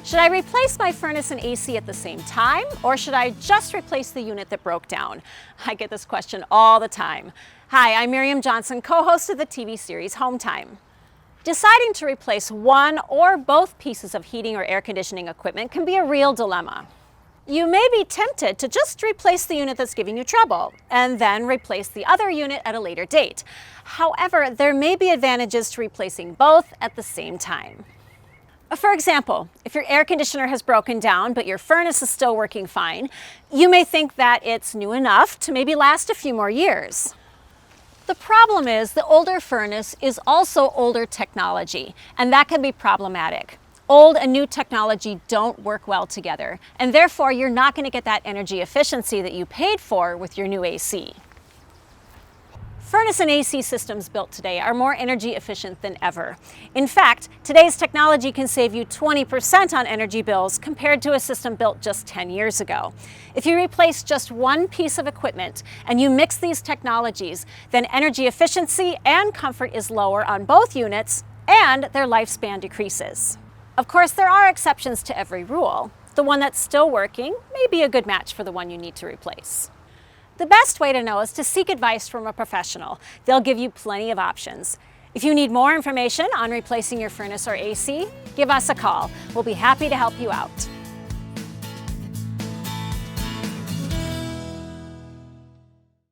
Should I replace my furnace and AC at the same time, or should I just replace the unit that broke down? I get this question all the time. Hi, I'm Miriam Johnson, co-host of the TV series Home Time. Deciding to replace one or both pieces of heating or air conditioning equipment can be a real dilemma. You may be tempted to just replace the unit that's giving you trouble, and then replace the other unit at a later date. However, there may be advantages to replacing both at the same time. For example, if your air conditioner has broken down but your furnace is still working fine, you may think that it's new enough to maybe last a few more years. The problem is the older furnace is also older technology, and that can be problematic. Old and new technology don't work well together, and therefore you're not going to get that energy efficiency that you paid for with your new AC. Furnace and AC systems built today are more energy efficient than ever. In fact, today's technology can save you 20% on energy bills compared to a system built just 10 years ago. If you replace just one piece of equipment and you mix these technologies, then energy efficiency and comfort is lower on both units and their lifespan decreases. Of course, there are exceptions to every rule. The one that's still working may be a good match for the one you need to replace. The best way to know is to seek advice from a professional. They'll give you plenty of options. If you need more information on replacing your furnace or AC, give us a call. We'll be happy to help you out.